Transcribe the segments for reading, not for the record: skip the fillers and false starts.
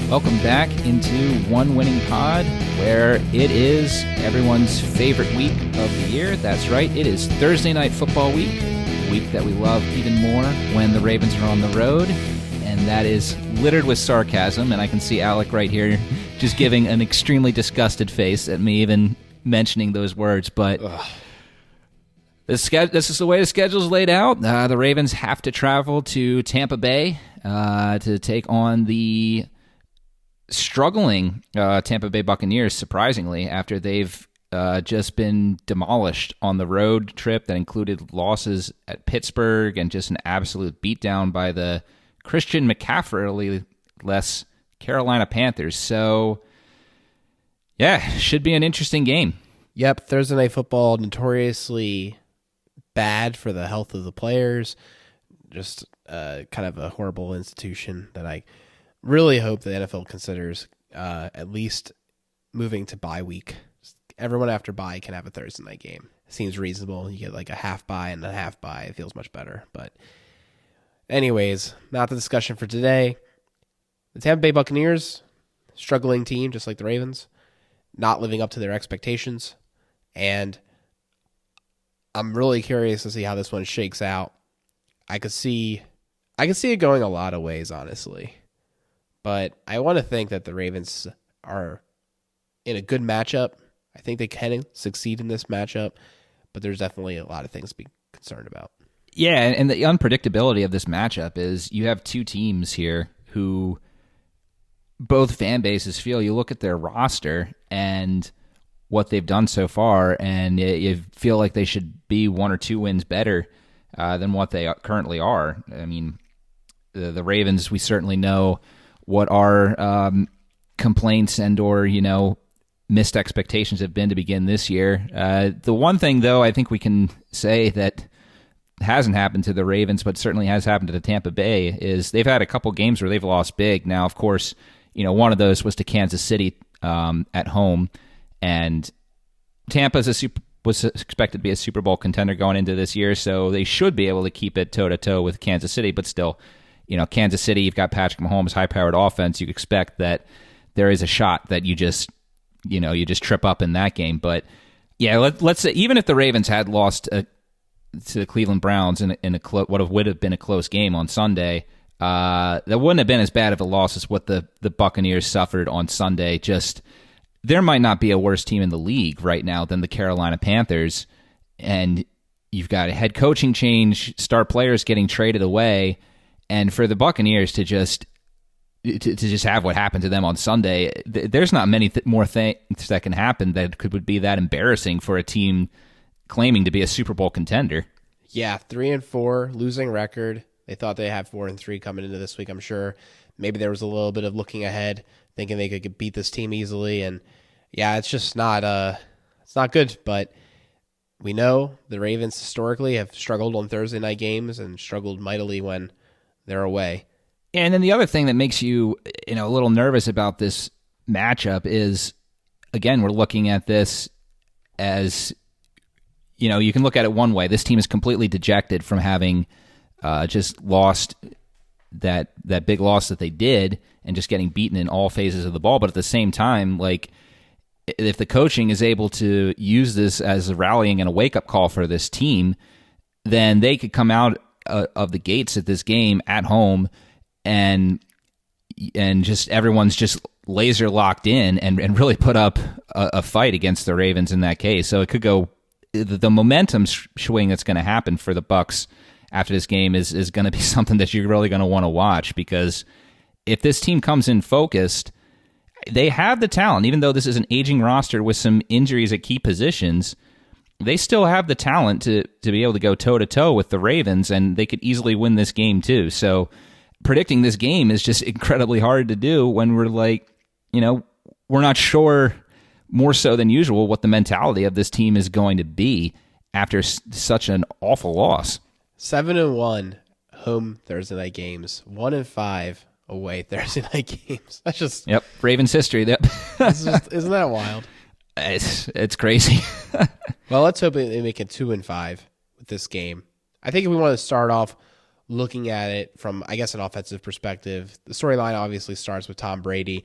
Welcome back into One Winning Pod, where it is everyone's favorite week of the year. That's right, it is Thursday Night Football Week, a week that we love even more when the Ravens are on the road, and that is littered with sarcasm, and I can see Alec right here just giving an extremely disgusted face at me even mentioning those words, but this is the way the schedule is laid out. The Ravens have to travel to Tampa Bay to take on the struggling Tampa Bay Buccaneers, surprisingly, after they've just been demolished on the road trip that included losses at Pittsburgh and just an absolute beatdown by the Christian McCaffrey-less Carolina Panthers. So, yeah, should be an interesting game. Yep, Thursday Night Football, notoriously bad for the health of the players. Just kind of a horrible institution that I really hope the NFL considers at least moving to bye week. Everyone after bye can have a Thursday night game. Seems reasonable. You get like a half bye and a half bye. It feels much better. But anyways, not the discussion for today. The Tampa Bay Buccaneers, struggling team just like the Ravens, not living up to their expectations. And I'm really curious to see how this one shakes out. I could see it going a lot of ways, honestly. But I want to think that the Ravens are in a good matchup. I think they can succeed in this matchup, but there's definitely a lot of things to be concerned about. Yeah, and the unpredictability of this matchup is you have two teams here who both fan bases feel. You look at their roster and what they've done so far, and you feel like they should be one or two wins better than what they currently are. I mean, the Ravens, we certainly know what our complaints and or, missed expectations have been to begin this year. The one thing, though, I think we can say that hasn't happened to the Ravens, but certainly has happened to the Tampa Bay, is they've had a couple games where they've lost big. Now, of course, one of those was to Kansas City at home, and Tampa was expected to be a Super Bowl contender going into this year, so they should be able to keep it toe-to-toe with Kansas City, but still, Kansas City, you've got Patrick Mahomes, high-powered offense. You expect that there is a shot that you just trip up in that game. But yeah, let's say even if the Ravens had lost to the Cleveland Browns in what would have been a close game on Sunday, that wouldn't have been as bad of a loss as what the Buccaneers suffered on Sunday. Just there might not be a worse team in the league right now than the Carolina Panthers, and you've got a head coaching change, star players getting traded away. And for the Buccaneers to just have what happened to them on Sunday, there's not many more things that can happen that would be that embarrassing for a team claiming to be a Super Bowl contender. Yeah, 3-4 losing record. They thought they had 4-3 coming into this week. I'm sure maybe there was a little bit of looking ahead, thinking they could beat this team easily. And yeah, it's just not it's not good. But we know the Ravens historically have struggled on Thursday night games and struggled mightily when they're away. And then the other thing that makes you, a little nervous about this matchup is, again, we're looking at this as, you can look at it one way. This team is completely dejected from having just lost that big loss that they did and just getting beaten in all phases of the ball. But at the same time, like, if the coaching is able to use this as a rallying and a wake-up call for this team, then they could come out of the gates at this game at home and just everyone's just laser locked in and really put up a fight against the Ravens in that case. So it could go, the momentum swing that's going to happen for the Bucs after this game is going to be something that you're really going to want to watch, because if this team comes in focused, they have the talent. Even though this is an aging roster with some injuries at key positions, they still have the talent to be able to go toe-to-toe with the Ravens, and they could easily win this game too. So predicting this game is just incredibly hard to do when we're like, we're not sure, more so than usual, what the mentality of this team is going to be after such an awful loss. 7-1 home Thursday night games, 1-5 away Thursday night games. That's just Ravens history. Yep. Isn't that wild? It's crazy. Well, let's hope they make it 2-5 with this game. I think if we want to start off looking at it from, I guess, an offensive perspective, the storyline obviously starts with Tom Brady,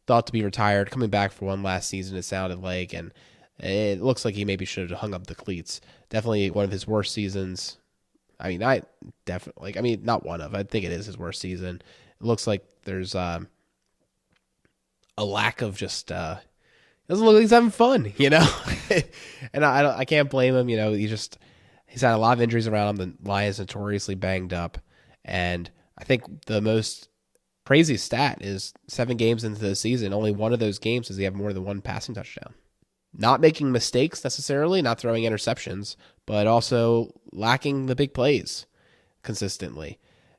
thought to be retired, coming back for one last season, it sounded like, and it looks like he maybe should have hung up the cleats. Definitely one of his worst seasons. I mean, not one of, I think it is his worst season. It looks like there's a lack of just, doesn't look like he's having fun, you know? And I can't blame him, you know, he's had a lot of injuries around him. The Lions notoriously banged up. And I think the most crazy stat is 7 games into the season, only one of those games does he have more than one passing touchdown. Not making mistakes necessarily, not throwing interceptions, but also lacking the big plays consistently.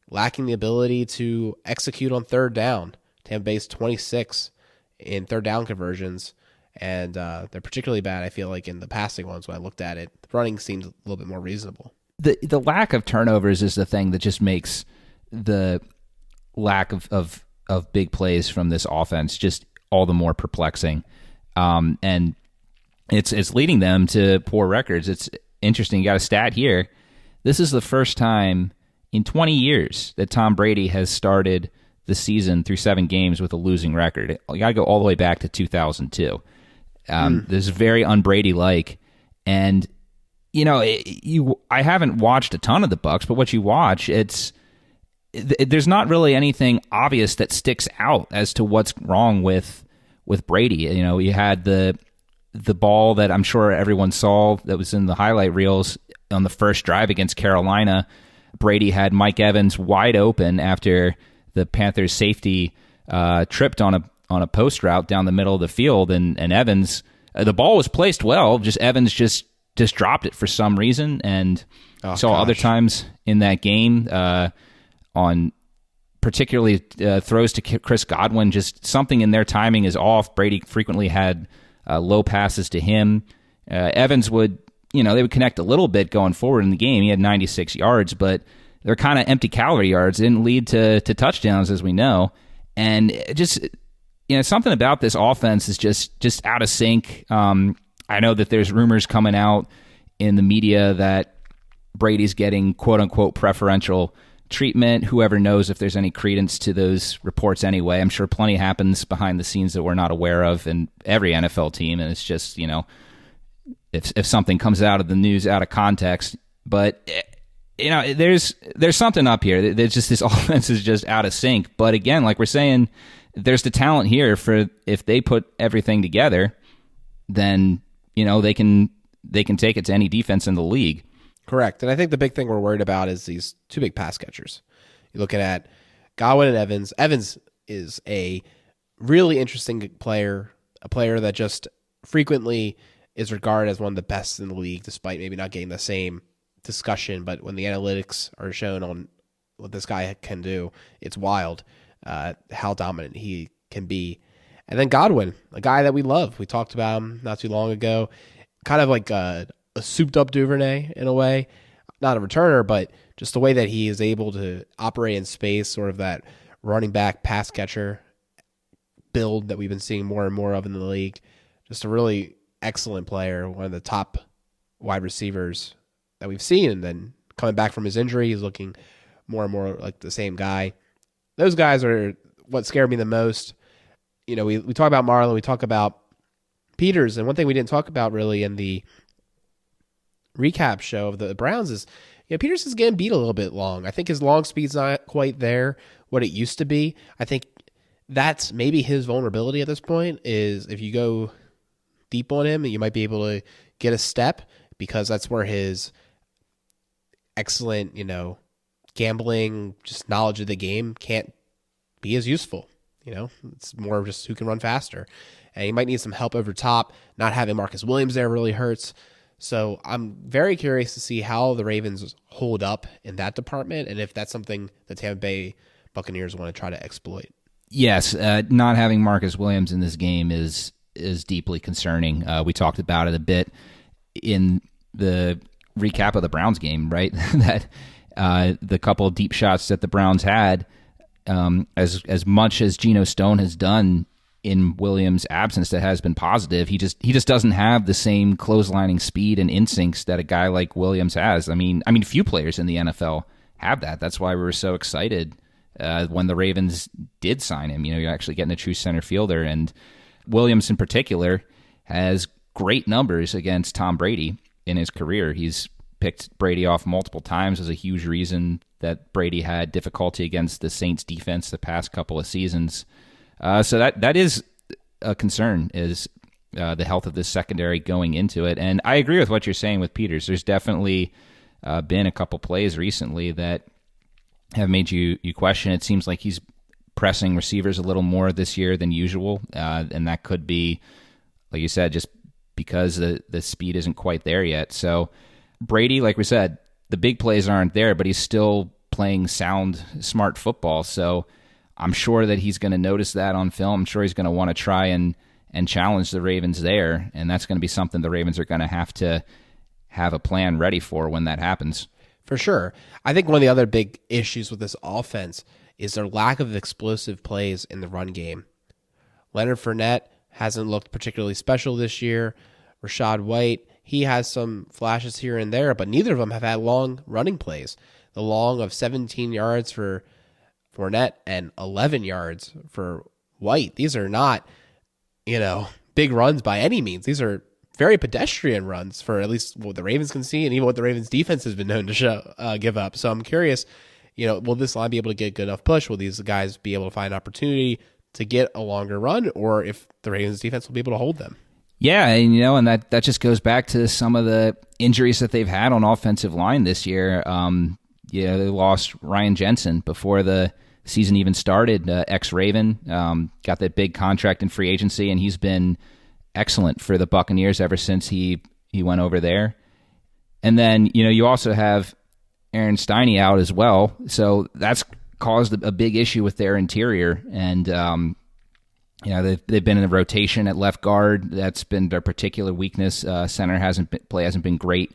Lacking the ability to execute on third down. Tampa Bay's 26 in third down conversions, and they're particularly bad, I feel like, in the passing ones when I looked at it. The running seems a little bit more reasonable. The lack of turnovers is the thing that just makes the lack of big plays from this offense just all the more perplexing. And it's leading them to poor records. It's interesting. You got a stat here. This is the first time in 20 years that Tom Brady has started the season through 7 games with a losing record. You got to go all the way back to 2002. This is very un-Brady-like. And, you know, I haven't watched a ton of the Bucs, but what you watch, there's not really anything obvious that sticks out as to what's wrong with Brady. You know, you had the ball that I'm sure everyone saw that was in the highlight reels on the first drive against Carolina. Brady had Mike Evans wide open after the Panthers safety tripped on a post route down the middle of the field, and Evans, the ball was placed well, just Evans just dropped it for some reason, and other times in that game on particularly throws to Chris Godwin, just something in their timing is off. Brady frequently had low passes to him. Evans they would connect a little bit going forward in the game. He had 96 yards, but they're kind of empty calorie yards. It didn't lead to touchdowns, as we know. And just, something about this offense is just out of sync. I know that there's rumors coming out in the media that Brady's getting quote-unquote preferential treatment. Whoever knows if there's any credence to those reports anyway. I'm sure plenty happens behind the scenes that we're not aware of in every NFL team, and it's just, if something comes out of the news out of context. But, there's something up here. There's just this offense is just out of sync. But again, like we're saying, there's the talent here for if they put everything together, then, they can take it to any defense in the league. Correct. And I think the big thing we're worried about is these 2 big pass catchers. You're looking at Godwin and Evans. Evans is a really interesting player, a player that just frequently is regarded as one of the best in the league, despite maybe not getting the same discussion. But when the analytics are shown on what this guy can do, it's wild how dominant he can be. And then Godwin, a guy that we love. We talked about him not too long ago. Kind of like a souped-up Duvernay in a way. Not a returner, but just the way that he is able to operate in space, sort of that running back pass catcher build that we've been seeing more and more of in the league. Just a really excellent player, one of the top wide receivers that we've seen. And then coming back from his injury, he's looking more and more like the same guy. Those guys are what scared me the most. We talk about Marlon, we talk about Peters, and one thing we didn't talk about really in the recap show of the Browns is, Peters is getting beat a little bit long. I think his long speed's not quite there, what it used to be. I think that's maybe his vulnerability at this point, is if you go deep on him, you might be able to get a step, because that's where his excellent, gambling, just knowledge of the game can't be as useful. It's more of just who can run faster. And he might need some help over top. Not having Marcus Williams there really hurts. So I'm very curious to see how the Ravens hold up in that department, and if that's something the Tampa Bay Buccaneers want to try to exploit. Yes, not having Marcus Williams in this game is deeply concerning. We talked about it a bit in the recap of the Browns game, right? That the couple of deep shots that the Browns had, as much as Geno Stone has done in Williams' absence that has been positive, he just doesn't have the same clotheslining speed and instincts that a guy like Williams has. I mean, few players in the NFL have that. That's why we were so excited when the Ravens did sign him. You're actually getting a true center fielder, and Williams in particular has great numbers against Tom Brady in his career. He's picked Brady off multiple times as a huge reason that Brady had difficulty against the Saints defense the past couple of seasons. So that is a concern, is the health of this secondary going into it. And I agree with what you're saying with Peters. There's definitely been a couple plays recently that have made you question. It seems like he's pressing receivers a little more this year than usual, and that could be, like you said, just because the speed isn't quite there yet. So Brady, like we said, the big plays aren't there, but he's still playing sound, smart football. So I'm sure that he's going to notice that on film. I'm sure he's going to want to try and challenge the Ravens there, and that's going to be something the Ravens are going to have a plan ready for when that happens. For sure. I think one of the other big issues with this offense is their lack of explosive plays in the run game. Leonard Fournette hasn't looked particularly special this year. Rashad White, he has some flashes here and there, but neither of them have had long running plays. The long of 17 yards for Fournette and 11 yards for White. These are not, big runs by any means. These are very pedestrian runs for at least what the Ravens can see, and even what the Ravens defense has been known to give up. So I'm curious, will this line be able to get good enough push? Will these guys be able to find opportunity to get a longer run, or if the Ravens defense will be able to hold them? Yeah, and that just goes back to some of the injuries that they've had on offensive line this year. They lost Ryan Jensen before the season even started, ex-Raven, got that big contract in free agency, and he's been excellent for the Buccaneers ever since he went over there. And then, you also have Aaron Stiney out as well, so that's caused a big issue with their interior. And, they've been in a rotation at left guard. That's been their particular weakness. Center hasn't been great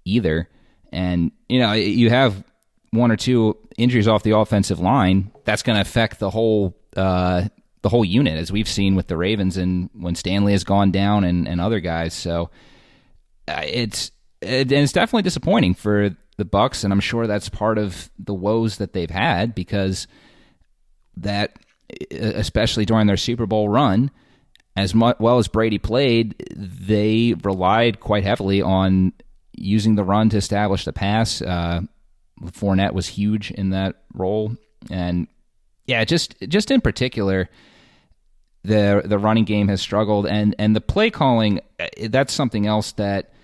either. And, you have one or two injuries off the offensive line. That's going to affect the whole unit, as we've seen with the Ravens and when Stanley has gone down and other guys. So it's definitely disappointing for the Bucs, and I'm sure that's part of the woes that they've had, because that, especially during their Super Bowl run, as well as Brady played, they relied quite heavily on using the run to establish the pass. Fournette was huge in that role, and yeah, just in particular, the running game has struggled, and the play calling, that's something else that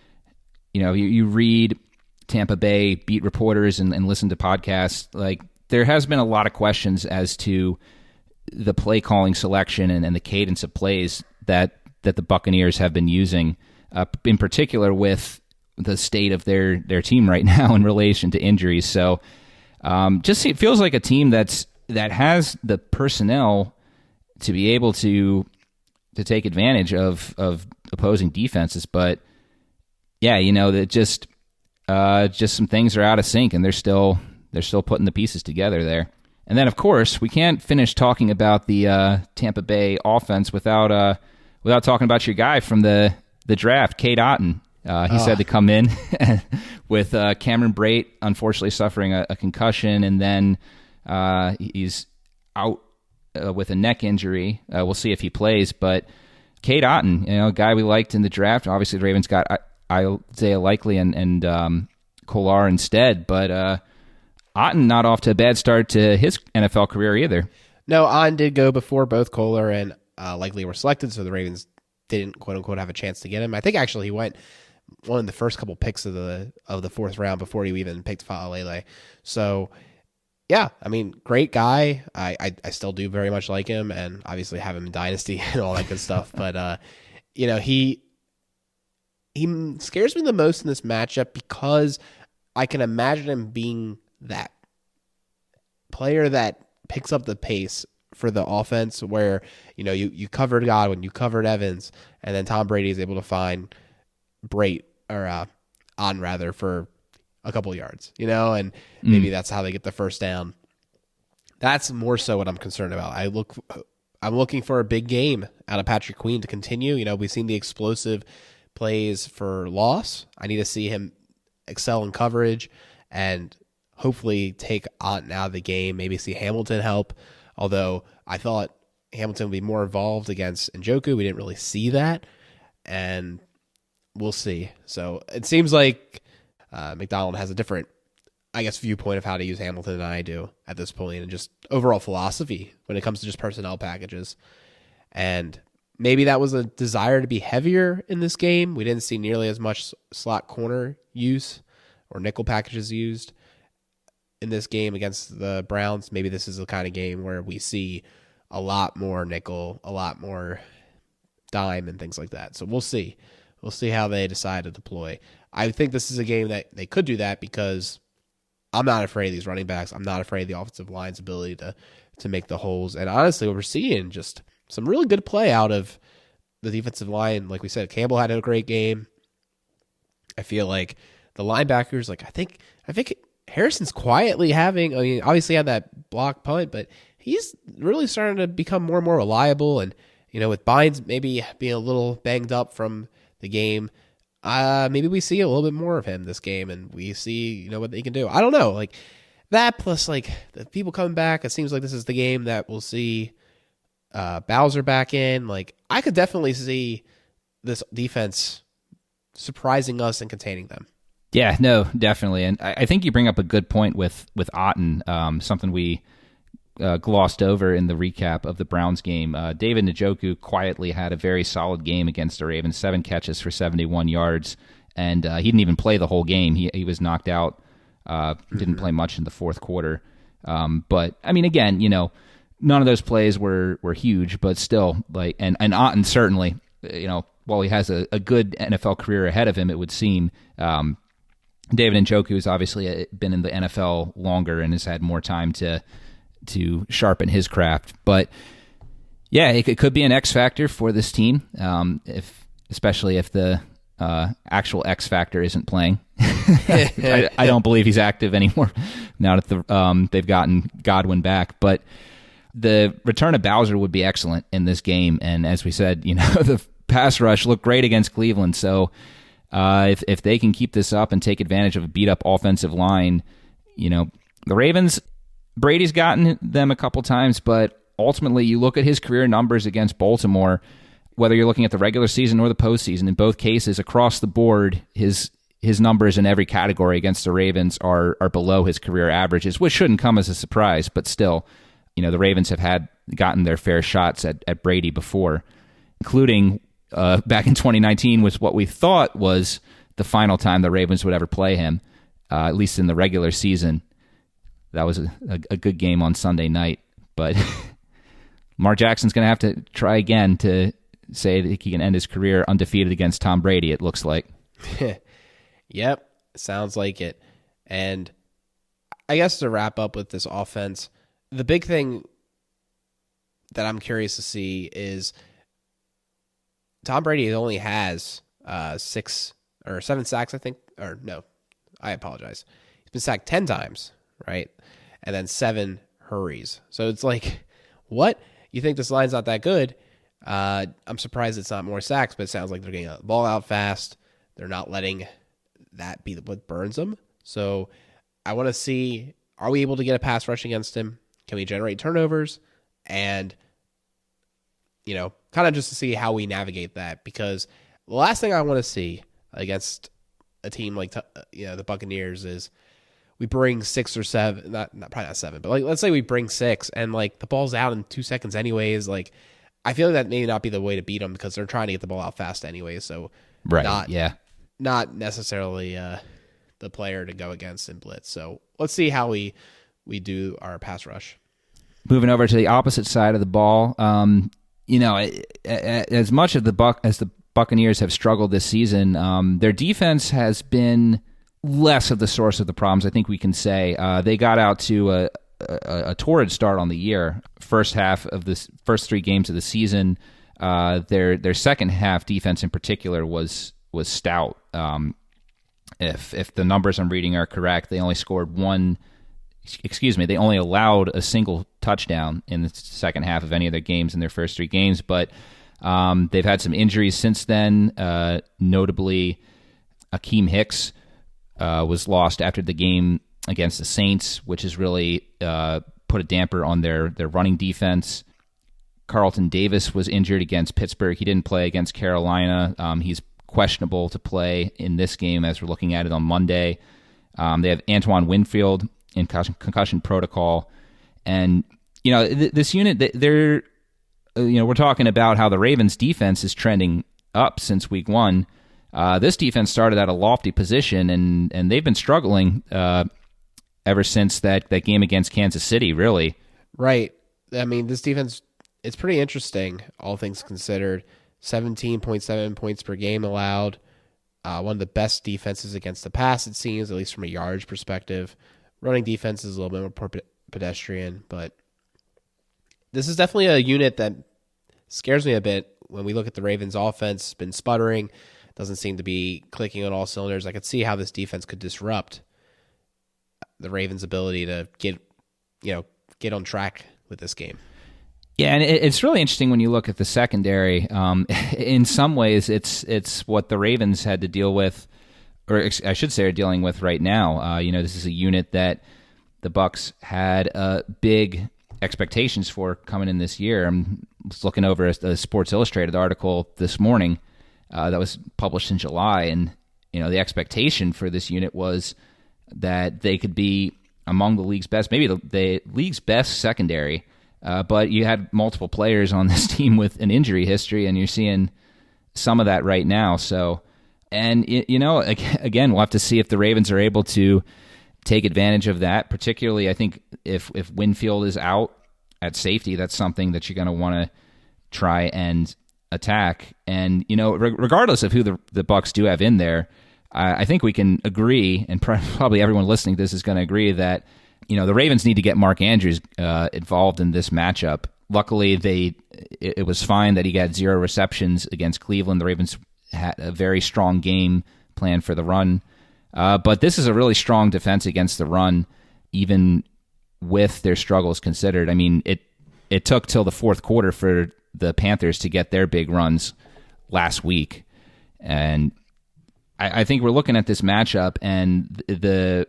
you read Tampa Bay beat reporters and listen to podcasts. Like, there has been a lot of questions as to the play calling selection and the cadence of plays that the Buccaneers have been using, in particular with the state of their team right now in relation to injuries. So it feels like a team that has the personnel to be able to take advantage of opposing defenses. But yeah, that just some things are out of sync, and they're still putting the pieces together there. And then, of course, we can't finish talking about the Tampa Bay offense without talking about your guy from the draft, Cade Otton. He said to come in with Cameron Brate unfortunately suffering a concussion, and then he's out with a neck injury. We'll see if he plays. But Cade Otton, a guy we liked in the draft. Obviously, the Ravens got Isaiah Likely and Kolar instead, but Otton not off to a bad start to his NFL career either. No, Otton did go before both Kolar and Likely were selected, so the Ravens didn't quote unquote have a chance to get him. I think actually he went one of the first couple picks of the fourth round before he even picked Fa'alele. So yeah, I mean, great guy. I still do very much like him, and obviously have him in Dynasty and all that good stuff. But he scares me the most in this matchup, because I can imagine him being that player that picks up the pace for the offense, where you covered Godwin, you covered Evans, and then Tom Brady is able to find Brate or on rather for a couple yards, and maybe that's how they get the first down. That's more so what I'm concerned about. I'm looking for a big game out of Patrick Queen to continue. We've seen the explosive plays for loss. I need to see him excel in coverage, and hopefully take Otten out of the game, maybe see Hamilton help. Although I thought Hamilton would be more involved against Njoku. We didn't really see that, and we'll see. So it seems like McDonald has a different, I guess, viewpoint of how to use Hamilton than I do at this point, and just overall philosophy when it comes to just personnel packages. And maybe that was a desire to be heavier in this game. We didn't see nearly as much slot corner use or nickel packages used in this game against the Browns. Maybe this is the kind of game where we see a lot more nickel, a lot more dime and things like that. So we'll see. We'll see how they decide to deploy. I think this is a game that they could do that because I'm not afraid of these running backs. I'm not afraid of the offensive line's ability to make the holes. And honestly, what we're seeing just some really good play out of the defensive line. Like we said, Campbell had a great game. I feel like the linebackers, I think Harrison's quietly having, obviously had that block punt, but he's really starting to become more and more reliable. And, with Bynes maybe being a little banged up from the game, maybe we see a little bit more of him this game and we see, what he can do. I don't know. That plus, the people coming back, it seems like this is the game that we'll see Bowser back in. I could definitely see this defense surprising us and containing them. Yeah, no, definitely. And I think you bring up a good point with Otten, something we glossed over in the recap of the Browns game. David Njoku quietly had a very solid game against the Ravens, 7 catches for 71 yards, and he didn't even play the whole game. He was knocked out, didn't play much in the fourth quarter. But, again, none of those plays were huge, but still, and Otten certainly, while he has a good NFL career ahead of him, it would seem, David Njoku has obviously been in the NFL longer and has had more time to sharpen his craft. But yeah, it could be an X factor for this team, especially if the actual X factor isn't playing. I don't believe he's active anymore now that they've gotten Godwin back. But the return of Bowser would be excellent in this game. And as we said, the pass rush looked great against Cleveland. So if they can keep this up and take advantage of a beat-up offensive line, the Ravens, Brady's gotten them a couple times, but ultimately you look at his career numbers against Baltimore, whether you're looking at the regular season or the postseason, in both cases, across the board, his numbers in every category against the Ravens are below his career averages, which shouldn't come as a surprise, but still, the Ravens have gotten their fair shots at Brady before, including back in 2019 was what we thought was the final time the Ravens would ever play him, at least in the regular season. That was a good game on Sunday night. But Lamar Jackson's going to have to try again to say that he can end his career undefeated against Tom Brady, it looks like. Yep, sounds like it. And I guess to wrap up with this offense, the big thing that I'm curious to see is Tom Brady only has 6 or 7 sacks, I think. Or no, I apologize. He's been sacked 10 times, right? And then 7 hurries. So it's what? You think this line's not that good? I'm surprised it's not more sacks, but it sounds like they're getting the ball out fast. They're not letting that be what burns them. So I want to see, are we able to get a pass rush against him? Can we generate turnovers? And, kind of just to see how we navigate that. Because the last thing I want to see against a team like, the Buccaneers is we bring 6 or 7, probably not 7, but let's say we bring 6 and the ball's out in 2 seconds anyways. I feel like that may not be the way to beat them because they're trying to get the ball out fast anyway. So not necessarily the player to go against in blitz. So let's see how we do our pass rush. Moving over to the opposite side of the ball, as much of as the Buccaneers have struggled this season, their defense has been less of the source of the problems, I think we can say. They got out to a torrid start on the year. First 3 games of the season, their second half defense in particular was stout. If the numbers I'm reading are correct, they only they only allowed a single touchdown in the second half of any of their games in their first 3 games, but they've had some injuries since then, notably Akeem Hicks was lost after the game against the Saints, which has really put a damper on their running defense. Carlton Davis was injured against Pittsburgh. He didn't play against Carolina. He's questionable to play in this game as we're looking at it on Monday. They have Antoine Winfield in concussion protocol. And, this unit, they're, we're talking about how the Ravens defense is trending up since week one. This defense started at a lofty position, and they've been struggling ever since that game against Kansas City, really. Right. I mean, this defense, it's pretty interesting, all things considered. 17.7 points per game allowed. One of the best defenses against the pass, it seems, at least from a yardage perspective. Running defense is a little bit more pedestrian, but this is definitely a unit that scares me a bit when we look at the Ravens' offense. It's been sputtering, doesn't seem to be clicking on all cylinders. I could see how this defense could disrupt the Ravens' ability to get on track with this game. Yeah, and it's really interesting when you look at the secondary. In some ways, it's what the Ravens had to deal with, or I should say are dealing with right now. This is a unit that the Bucs had big expectations for coming in this year. I was looking over a Sports Illustrated article this morning that was published in July, and the expectation for this unit was that they could be among the league's best, maybe the league's best secondary. But you had multiple players on this team with an injury history, and you're seeing some of that right now. So, and again, we'll have to see if the Ravens are able to take advantage of that. Particularly, I think if Winfield is out at safety, that's something that you're going to want to try and attack. And regardless of who the Bucs do have in there, I think we can agree, and probably everyone listening to this is going to agree that the Ravens need to get Mark Andrews involved in this matchup. Luckily, it was fine that he got 0 receptions against Cleveland. The Ravens had a very strong game plan for the run. But this is a really strong defense against the run, even with their struggles considered. I mean, it took till the fourth quarter for the Panthers to get their big runs last week. And I think we're looking at this matchup, and the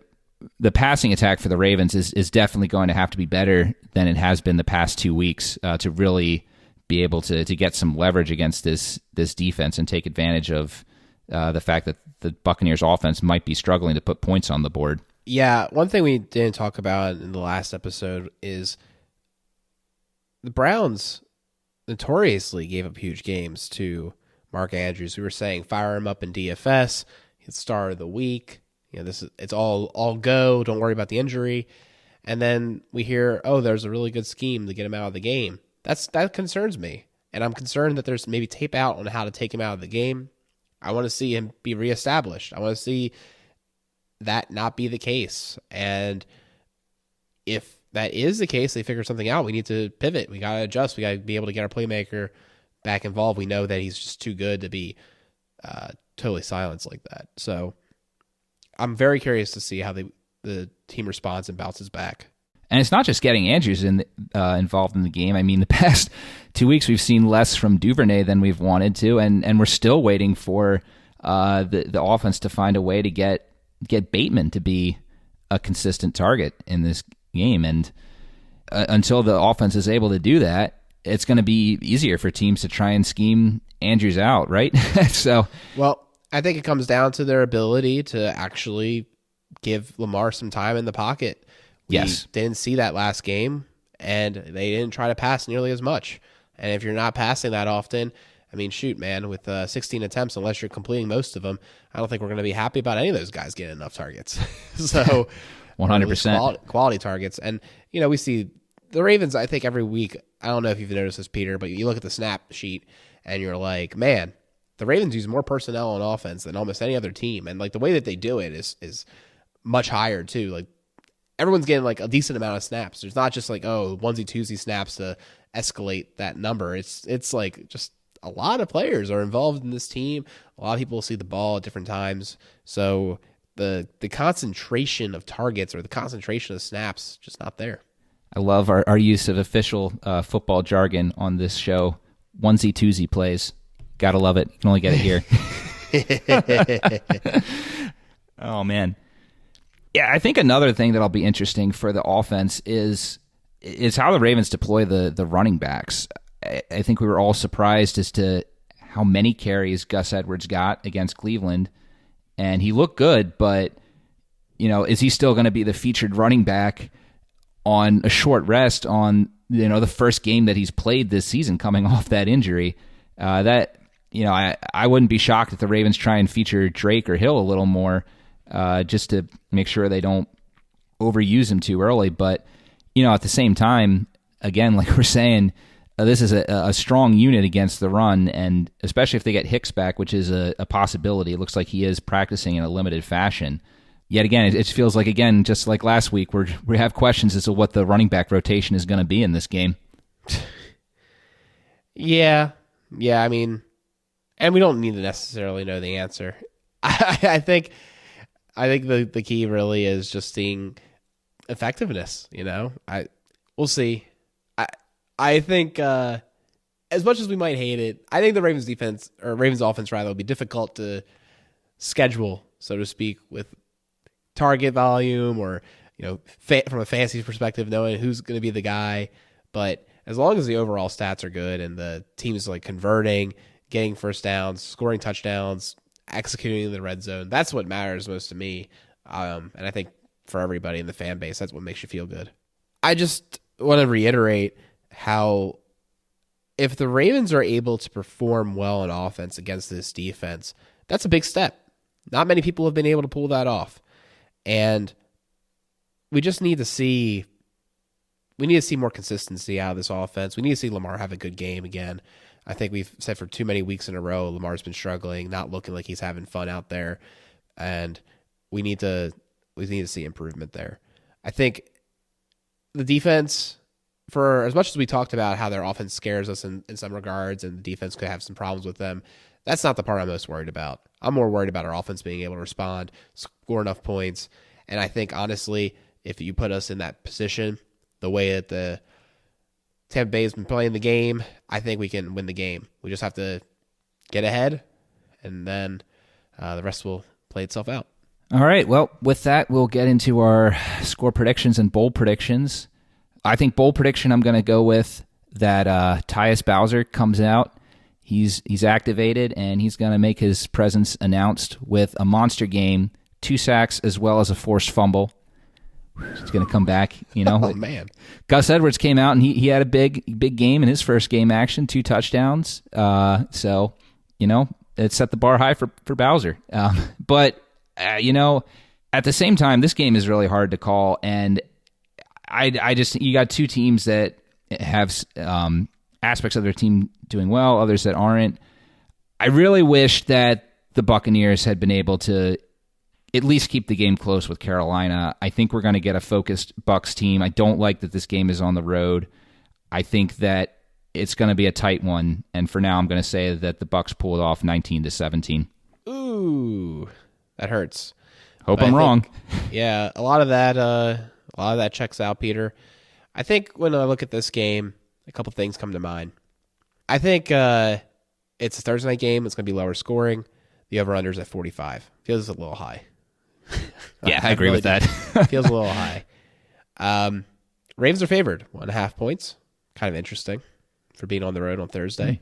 passing attack for the Ravens is definitely going to have to be better than it has been the past 2 weeks to really be able to get some leverage against this defense and take advantage of the fact that the Buccaneers offense might be struggling to put points on the board. Yeah, one thing we didn't talk about in the last episode is the Browns notoriously gave up huge games to Mark Andrews. We were saying fire him up in DFS, he's star of the week. It's all go. Don't worry about the injury. And then we hear, there's a really good scheme to get him out of the game. That concerns me. And I'm concerned that there's maybe tape out on how to take him out of the game. I want to see him be reestablished. I want to see that not be the case. And if that is the case, they figure something out. We need to pivot. We got to adjust. We got to be able to get our playmaker back involved. We know that he's just too good to be totally silenced like that. So I'm very curious to see how the team responds and bounces back. And it's not just getting Andrews involved in the game. I mean, the past 2 weeks we've seen less from Duvernay than we've wanted to, and we're still waiting for the offense to find a way to get Bateman to be a consistent target in this game. And until the offense is able to do that, it's going to be easier for teams to try and scheme Andrews out, right? Well, I think it comes down to their ability to actually give Lamar some time in the pocket. Yes. We didn't see that last game, and they didn't try to pass nearly as much. And if you're not passing that often, I mean, shoot, man, with 16 attempts, unless you're completing most of them, I don't think we're going to be happy about any of those guys getting enough targets. So 100%. Quality targets. And, we see the Ravens, I think, every week. I don't know if you've noticed this, Peter, but you look at the snap sheet, and you're like, man, the Ravens use more personnel on offense than almost any other team. And, the way that they do it is much higher, too. Everyone's getting, a decent amount of snaps. There's not just, onesie-twosie snaps to escalate that number. It's just a lot of players are involved in this team. A lot of people see the ball at different times. So the concentration of targets or the concentration of snaps just not there. I love our use of official football jargon on this show. Onesie-twosie plays. Gotta love it. You can only get it here. Oh, man. Yeah, I think another thing that'll be interesting for the offense is how the Ravens deploy the running backs. I think we were all surprised as to how many carries Gus Edwards got against Cleveland, and he looked good, but is he still going to be the featured running back on a short rest on the first game that he's played this season coming off that injury? I wouldn't be shocked if the Ravens try and feature Drake or Hill a little more, just to make sure they don't overuse him too early. But at the same time, again, like we're saying, this is a strong unit against the run, and especially if they get Hicks back, which is a possibility. It looks like he is practicing in a limited fashion. Yet again, it feels like, again, just like last week, we have questions as to what the running back rotation is going to be in this game. Yeah, I mean, and we don't need to necessarily know the answer. I think the key really is just seeing effectiveness. We'll see. I think as much as we might hate it, I think the Ravens defense, or Ravens offense rather, will be difficult to schedule, so to speak, with target volume or from a fantasy perspective, knowing who's going to be the guy. But as long as the overall stats are good and the team is like converting, getting first downs, scoring touchdowns, executing in the red zone, that's what matters most to me. And I think for everybody in the fan base, that's what makes you feel good. I just want to reiterate how if the Ravens are able to perform well on offense against this defense, that's a big step. Not many people have been able to pull that off. And we just need to see more consistency out of this offense. We need to see Lamar have a good game again. I think we've said for too many weeks in a row, Lamar's been struggling, not looking like he's having fun out there. And we need to see improvement there. I think the defense, for as much as we talked about how their offense scares us in some regards and the defense could have some problems with them, that's not the part I'm most worried about. I'm more worried about our offense being able to respond, score enough points. And I think, honestly, if you put us in that position, the way that the Tampa Bay has been playing the game, I think we can win the game. We just have to get ahead, and then the rest will play itself out. All right. Well, with that, we'll get into our score predictions and bold predictions. I think bold prediction I'm going to go with that Tyus Bowser comes out. He's activated, and he's going to make his presence announced with a monster game, 2 sacks, as well as a forced fumble. He's going to come back, Oh, man. Gus Edwards came out, and he had a big game in his first game action, 2 touchdowns. So, it set the bar high for Bowser. But, at the same time, this game is really hard to call, and you got 2 teams that have aspects of their team doing well, others that aren't. I really wish that the Buccaneers had been able to at least keep the game close with Carolina. I think we're going to get a focused Bucs team. I don't like that this game is on the road. I think that it's going to be a tight one, and for now I'm going to say that the Bucs pulled off 19-17. Ooh, that hurts. Hope I'm wrong. Yeah, a lot of that checks out, Peter. I think when I look at this game, a couple things come to mind. I think it's a Thursday night game. It's going to be lower scoring. The over-under is at 45. Feels a little high. Yeah, I agree with that. Feels a little high. Ravens are favored, 1.5 points. Kind of interesting for being on the road on Thursday.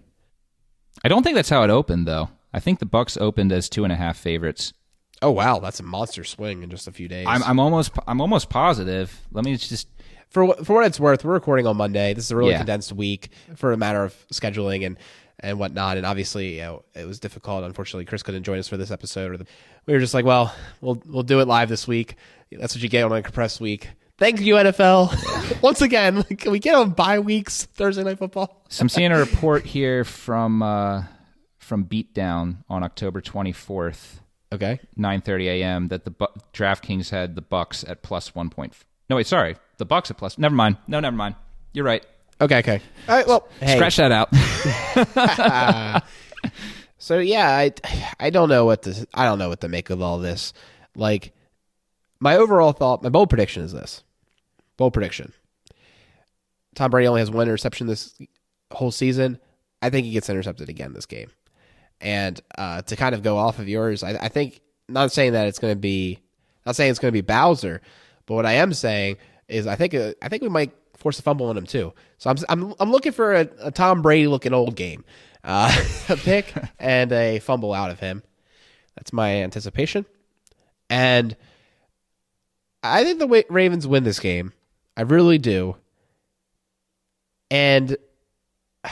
I don't think that's how it opened, though. I think the Bucs opened as 2.5 favorites. Oh wow, that's a monster swing in just a few days. I'm almost positive. Let me just for what it's worth, we're recording on Monday. This is a really condensed week for a matter of scheduling and whatnot. And obviously, it was difficult. Unfortunately, Chris couldn't join us for this episode. We were just like, well, we'll do it live this week. That's what you get on a compressed week. Thank you, NFL. Once again, can we get on bye weeks, Thursday Night Football? So I'm seeing a report here from Beatdown on October 24th. Okay. 9:30 a.m. that the DraftKings had the Bucs at plus 1 point. No, wait, sorry. The Bucs at plus. Never mind. No, never mind. You're right. Okay. All right, well, scratch that out. So yeah, I don't know what to make of all this. Like, my overall thought, my bold prediction is this. Bold prediction. Tom Brady only has 1 interception this whole season. I think he gets intercepted again this game. And to kind of go off of yours, I think, not saying that it's going to be Not saying it's going to be Bowser, but what I am saying is I think we might force a fumble on him too. So I'm looking for a Tom Brady looking old game, a pick and a fumble out of him. That's my anticipation, and I think the Ravens win this game. I really do, and I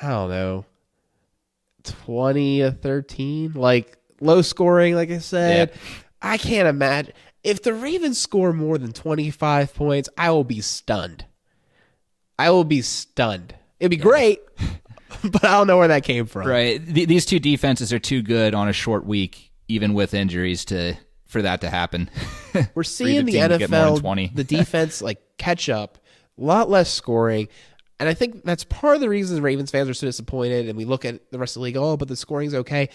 don't know, 20-13, like low scoring. Like I said, I can't imagine. If the Ravens score more than 25 points, I will be stunned. It'd be great, but I don't know where that came from. Right. These two defenses are too good on a short week, even with injuries, for that to happen. We're seeing the NFL, the defense, like catch up, a lot less scoring. And I think that's part of the reason Ravens fans are so disappointed. And we look at the rest of the league, but the scoring's okay.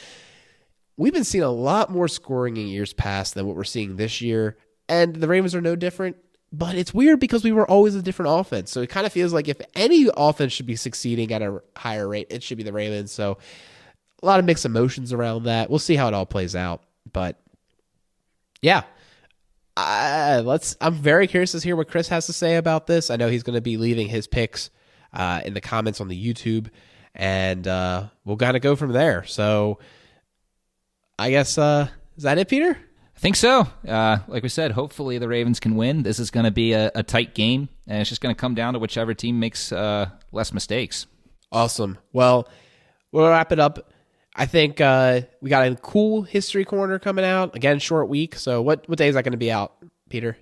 We've been seeing a lot more scoring in years past than what we're seeing this year, and the Ravens are no different. But it's weird because we were always a different offense, so it kind of feels like if any offense should be succeeding at a higher rate, it should be the Ravens. So a lot of mixed emotions around that. We'll see how it all plays out, but yeah, I'm very curious to hear what Chris has to say about this. I know he's going to be leaving his picks in the comments on the YouTube, and we'll kind of go from there. So I guess, is that it, Peter? I think so. Like we said, hopefully the Ravens can win. This is going to be a tight game, and it's just going to come down to whichever team makes less mistakes. Awesome. Well, we'll wrap it up. I think we got a cool history corner coming out. Again, short week. So what day is that going to be out, Peter?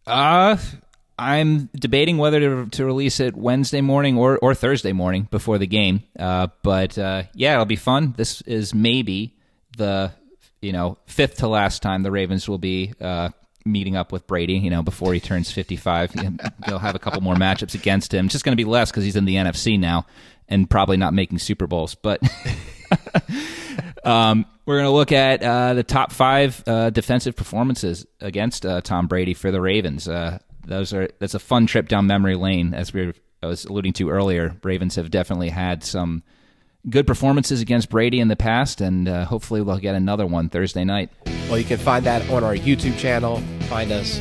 I'm debating whether to release it Wednesday morning or Thursday morning before the game. But it'll be fun. This is maybe the fifth to last time the Ravens will be meeting up with Brady, before he turns 55. They'll have a couple more matchups against him. It's just going to be less because he's in the NFC now and probably not making Super Bowls. But we're going to look at the top 5 defensive performances against Tom Brady for the Ravens. That's a fun trip down memory lane, as I was alluding to earlier. Ravens have definitely had some good performances against Brady in the past, and hopefully we'll get another one Thursday night. Well, you can find that on our YouTube channel. Find us,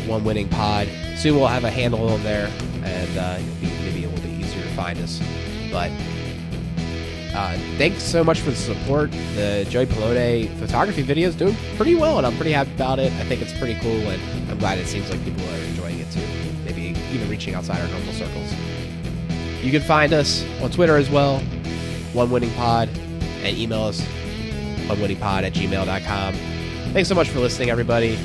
One Winning Pod. Soon we'll have a handle on there, and it'll be maybe a little bit easier to find us. But thanks so much for the support. The Joey Pelone photography video is doing pretty well, and I'm pretty happy about it. I think it's pretty cool, and I'm glad it seems like people are enjoying it too, maybe even reaching outside our normal circles. You can find us on Twitter as well, One Winning Pod, and email us onewinningpod@gmail.com. Thanks so much for listening, everybody.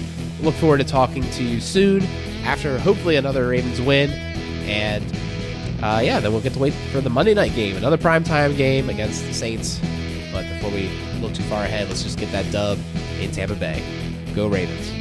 Look forward to talking to you soon after hopefully another Ravens win, and then we'll get to wait for the Monday night game, another primetime game against the Saints. But before we look too far ahead, let's just get that dub in Tampa Bay. Go Ravens.